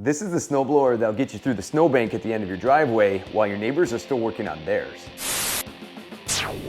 This is the snowblower that'll get you through the snowbank at the end of your driveway while your neighbors are still working on theirs.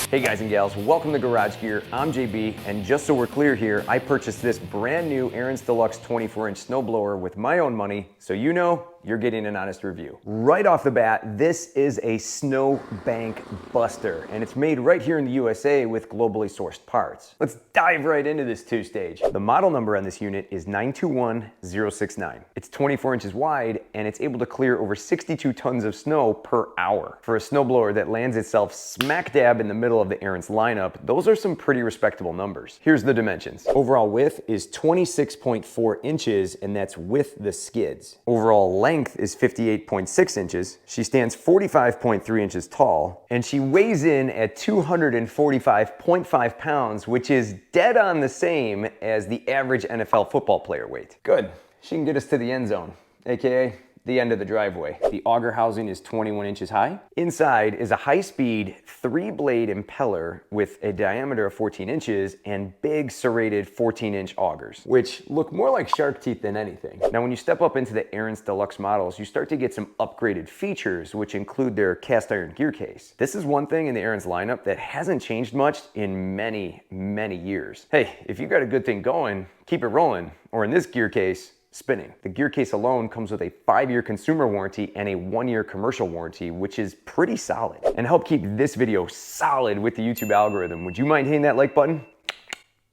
Hey guys and gals, welcome to Garage Gear. I'm JB, and just so we're clear here, I purchased this brand new ARIENS DELUXE 24-inch snowblower with my own money, so you know you're getting an honest review. Right off the bat, this is a snowbank buster, and it's made right here in the USA with globally sourced parts. Let's dive right into this two-stage. The model number on this unit is 921069. It's 24 inches wide, and it's able to clear over 62 tons of snow per hour. For a snowblower that lands itself smack dab in the middle of the ARIENS lineup, those are some pretty respectable numbers. Here's the dimensions. Overall width is 26.4 inches, and that's with the skids. Overall length is 58.6 inches. She stands 45.3 inches tall, and she weighs in at 245.5 pounds, which is dead on the same as the average NFL football player weight. Good, she can get us to the end zone, AKA the end of the driveway. The auger housing is 21 inches high. Inside is a high-speed 3-blade impeller with a diameter of 14 inches and big serrated 14-inch augers, which look more like shark teeth than anything. Now, when you step up into the ARIENS DELUXE models, you start to get some upgraded features, which include their cast iron gear case. This is one thing in the ARIENS lineup that hasn't changed much in many, many years. Hey, if you got a good thing going, keep it rolling, or in this gear case, spinning. The gear case alone comes with a 5-year consumer warranty and a 1-year commercial warranty, which is pretty solid. And to help keep this video solid with the YouTube algorithm, would you mind hitting that like button?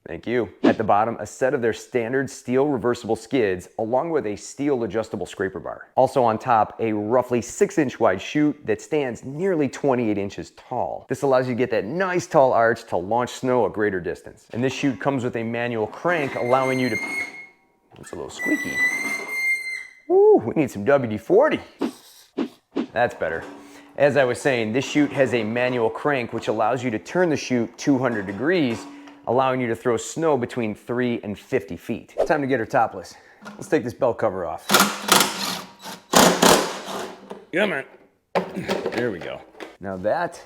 Thank you. At the bottom, a set of their standard steel reversible skids, along with a steel adjustable scraper bar. Also on top, a roughly 6-inch wide chute that stands nearly 28 inches tall. This allows you to get that nice tall arch to launch snow a greater distance. And this chute comes with a manual crank, allowing you to... It's a little squeaky. Ooh, we need some WD-40. That's better. As I was saying, this chute has a manual crank which allows you to turn the chute 200 degrees, allowing you to throw snow between 3 and 50 feet. Time to get her topless. Let's take this belt cover off. Come on. There we go. Now that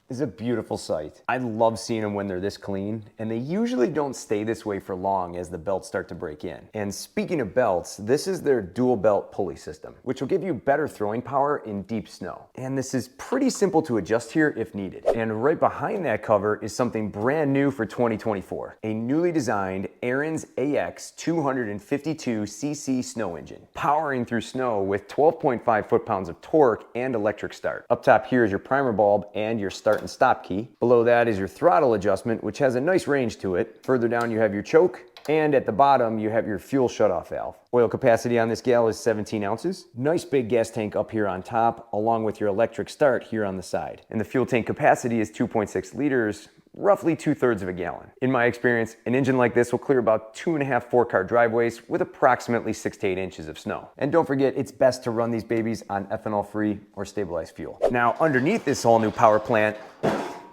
is a beautiful sight. I love seeing them when they're this clean, and they usually don't stay this way for long as the belts start to break in. And speaking of belts, this is their dual belt pulley system, which will give you better throwing power in deep snow. And this is pretty simple to adjust here if needed. And right behind that cover is something brand new for 2024, a newly designed ARIENS AX 252cc snow engine, powering through snow with 12.5 foot-pounds of torque and electric start. Up top here is your primer bulb and your start and stop key. Below that is your throttle adjustment, which has a nice range to it. Further down you have your choke, and at the bottom you have your fuel shutoff valve. Oil capacity on this gal is 17 ounces. Nice big gas tank up here on top, along with your electric start here on the side. And the fuel tank capacity is 2.6 liters, roughly 2/3 of a gallon. In my experience, an engine like this will clear about 2.5 4-car driveways with approximately 6 to 8 inches of snow. And don't forget, it's best to run these babies on ethanol-free or stabilized fuel. Now, underneath this all new power plant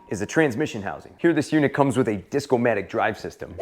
is a transmission housing. Here, this unit comes with a Discomatic drive system.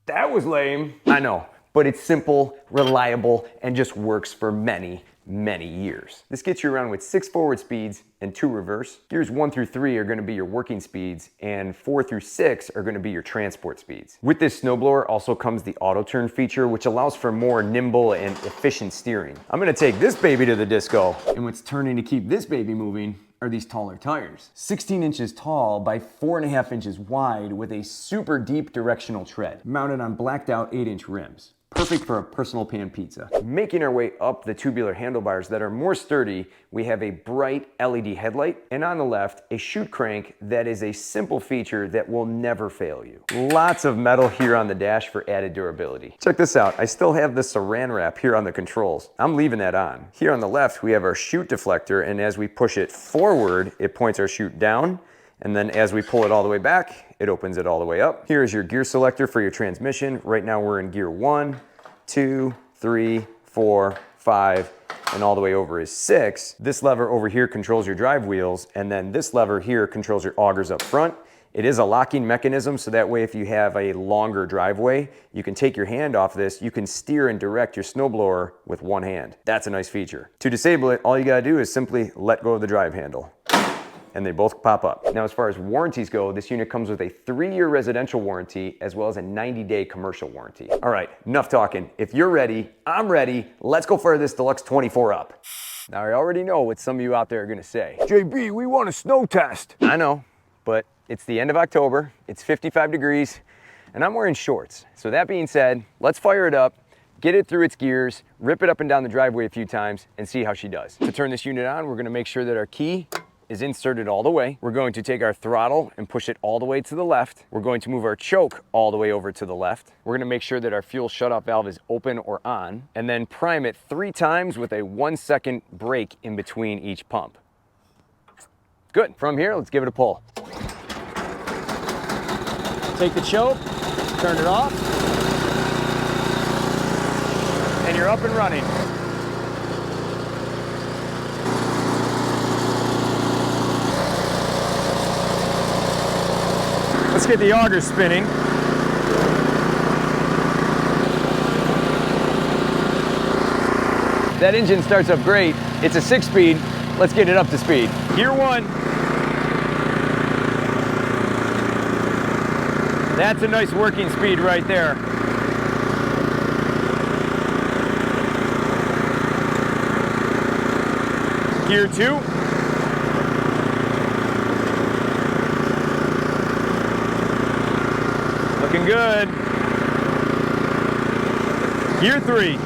That was lame, I know, but it's simple, reliable, and just works for many years. This gets you around with 6 forward speeds and 2 reverse. Gears 1 through 3 are gonna be your working speeds, and 4 through 6 are gonna be your transport speeds. With this snowblower also comes the auto turn feature, which allows for more nimble and efficient steering. I'm gonna take this baby to the disco, and what's turning to keep this baby moving are these taller tires. 16 inches tall by 4.5 inches wide with a super deep directional tread, mounted on blacked out 8-inch rims. Perfect for a personal pan pizza. Making our way up the tubular handlebars that are more sturdy, we have a bright LED headlight, and on the left, a chute crank that is a simple feature that will never fail you. Lots of metal here on the dash for added durability. Check this out, I still have the saran wrap here on the controls. I'm leaving that on. Here on the left, we have our chute deflector, and as we push it forward, it points our chute down, and then as we pull it all the way back, it opens it all the way up. Here is your gear selector for your transmission. Right now we're in gear 1, 2, 3, 4, 5, and all the way over is 6. This lever over here controls your drive wheels, and then this lever here controls your augers up front. It is a locking mechanism, so that way if you have a longer driveway, you can take your hand off this, you can steer and direct your snowblower with one hand. That's a nice feature. To disable it, all you gotta do is simply let go of the drive handle. and they both pop up. Now, as far as warranties go, this unit comes with a 3-year residential warranty as well as a 90-day commercial warranty. All right, enough talking. If you're ready, I'm ready. Let's go fire this Deluxe 24 up. Now, I already know what some of you out there are gonna say. JB, we want a snow test. I know, but it's the end of October, it's 55 degrees, and I'm wearing shorts. So that being said, let's fire it up, get it through its gears, rip it up and down the driveway a few times, and see how she does. To turn this unit on, we're gonna make sure that our key is inserted all the way. We're going to take our throttle and push it all the way to the left. We're going to move our choke all the way over to the left. We're gonna make sure that our fuel shutoff valve is open or on, and then prime it 3 times with a 1-second break in between each pump. Good. From here, let's give it a pull. Take the choke, turn it off, and you're up and running. Let's get the auger spinning. That engine starts up great. It's a 6-speed. Let's get it up to speed. Gear 1. That's a nice working speed right there. Gear 2. Looking good. Gear 3.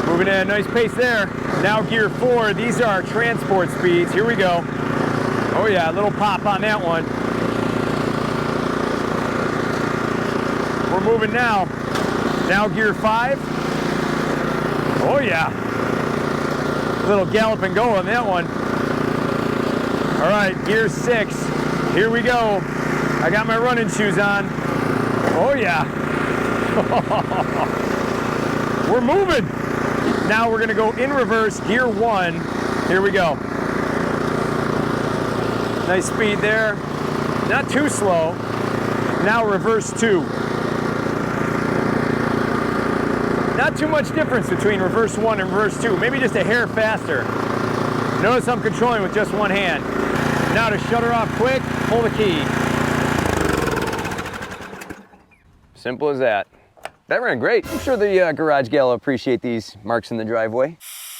Moving at a nice pace there. Now gear 4, these are our transport speeds. Here we go. Oh yeah, a little pop on that one. We're moving now. Now gear 5. Oh yeah. Little gallop and go on that one. All right, gear 6. Here we go. I got my running shoes on. Oh yeah. We're moving. Now we're gonna go in reverse, gear 1. Here we go. Nice speed there. Not too slow. Now reverse 2. Not too much difference between reverse 1 and reverse 2, maybe just a hair faster. Notice I'm controlling with just one hand. Now to shut her off quick, pull the key. Simple as that. That ran great. I'm sure the garage gal will appreciate these marks in the driveway.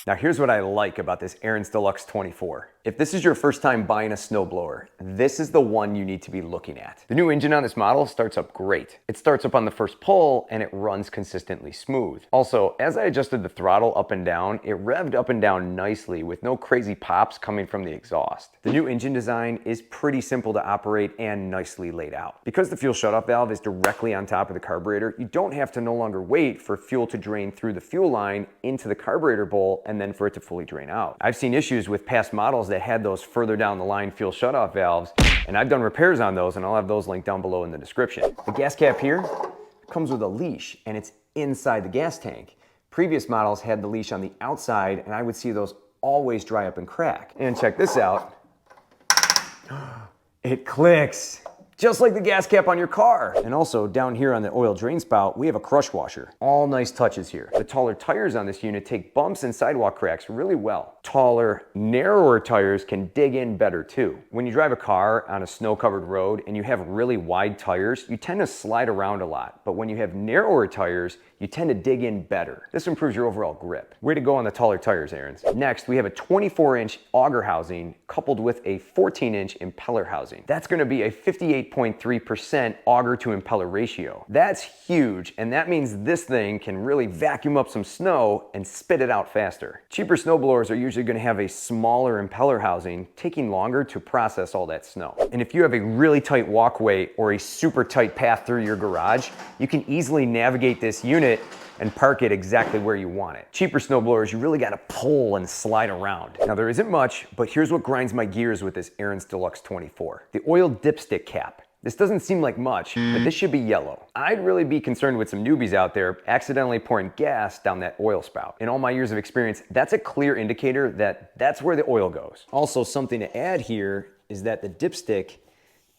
Now here's what I like about this ARIENS DELUXE 24. If this is your first time buying a snowblower, this is the one you need to be looking at. The new engine on this model starts up great. It starts up on the first pull and it runs consistently smooth. Also, as I adjusted the throttle up and down, it revved up and down nicely with no crazy pops coming from the exhaust. The new engine design is pretty simple to operate and nicely laid out. Because the fuel shutoff valve is directly on top of the carburetor, you don't have to no longer wait for fuel to drain through the fuel line into the carburetor bowl and then for it to fully drain out. I've seen issues with past models that had those further down the line fuel shutoff valves, and I've done repairs on those, and I'll have those linked down below in the description. The gas cap here comes with a leash, and it's inside the gas tank. Previous models had the leash on the outside, and I would see those always dry up and crack. And check this out. It clicks. Just like the gas cap on your car. And also down here on the oil drain spout, we have a crush washer. All nice touches here. The taller tires on this unit take bumps and sidewalk cracks really well. Taller, narrower tires can dig in better too. When you drive a car on a snow-covered road and you have really wide tires, you tend to slide around a lot. But when you have narrower tires, you tend to dig in better. This improves your overall grip. Way to go on the taller tires, ARIENS. Next, we have a 24-inch auger housing coupled with a 14-inch impeller housing. That's gonna be a 58.3% auger to impeller ratio. That's huge, and that means this thing can really vacuum up some snow and spit it out faster. Cheaper snowblowers are usually gonna have a smaller impeller housing, taking longer to process all that snow. And if you have a really tight walkway or a super tight path through your garage, you can easily navigate this unit and park it exactly where you want it. Cheaper snowblowers, you really gotta pull and slide around. Now there isn't much, but here's what grinds my gears with this ARIENS DELUXE 24. The oil dipstick cap. This doesn't seem like much, but this should be yellow. I'd really be concerned with some newbies out there accidentally pouring gas down that oil spout. In all my years of experience, that's a clear indicator that that's where the oil goes. Also, something to add here is that the dipstick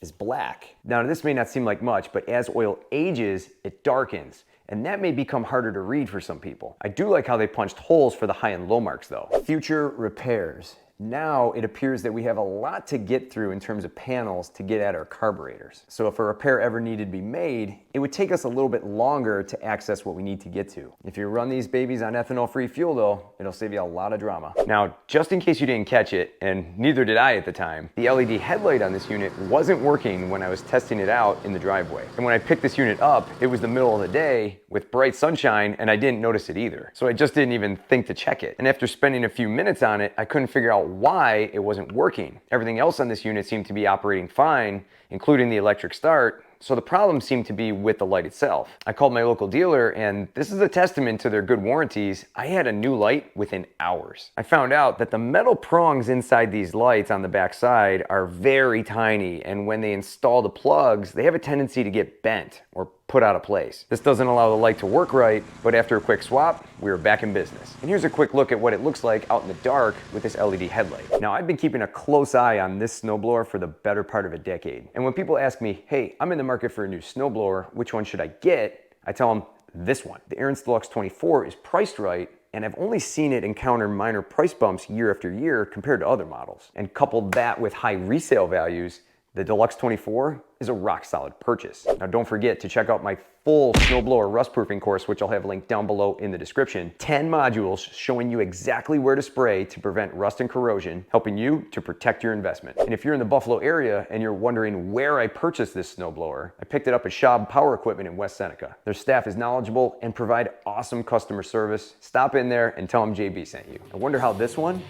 is black. Now this may not seem like much, but as oil ages, it darkens. And that may become harder to read for some people. I do like how they punched holes for the high and low marks though. Future repairs. Now it appears that we have a lot to get through in terms of panels to get at our carburetors. So if a repair ever needed to be made, it would take us a little bit longer to access what we need to get to. If you run these babies on ethanol-free fuel though, it'll save you a lot of drama. Now, just in case you didn't catch it, and neither did I at the time, the LED headlight on this unit wasn't working when I was testing it out in the driveway. And when I picked this unit up, it was the middle of the day with bright sunshine and I didn't notice it either. So I just didn't even think to check it. And after spending a few minutes on it, I couldn't figure out why it wasn't working. Everything else on this unit seemed to be operating fine, including the electric start, so the problem seemed to be with the light itself. I called my local dealer, and this is a testament to their good warranties. I had a new light within hours. I found out that the metal prongs inside these lights on the back side are very tiny, and when they install the plugs, they have a tendency to get bent or put out of place. This doesn't allow the light to work right, but after a quick swap, we were back in business. And here's a quick look at what it looks like out in the dark with this LED headlight. Now, I've been keeping a close eye on this snowblower for the better part of a decade. And when people ask me, hey, I'm in the market for a new snowblower, which one should I get? I tell them this one. The ARIENS DELUXE 24 is priced right, and I've only seen it encounter minor price bumps year after year compared to other models. And coupled that with high resale values, the Deluxe 24 is a rock solid purchase. Now don't forget to check out my full snowblower rust proofing course, which I'll have linked down below in the description. 10 modules showing you exactly where to spray to prevent rust and corrosion, helping you to protect your investment. And if you're in the Buffalo area and you're wondering where I purchased this snowblower, I picked it up at Schaub Power Equipment in West Seneca. Their staff is knowledgeable and provide awesome customer service. Stop in there and tell them JB sent you. I wonder how this one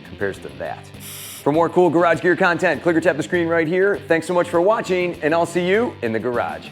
compares to that. For more cool garage gear content, click or tap the screen right here. Thanks so much for watching, and I'll see you in the garage.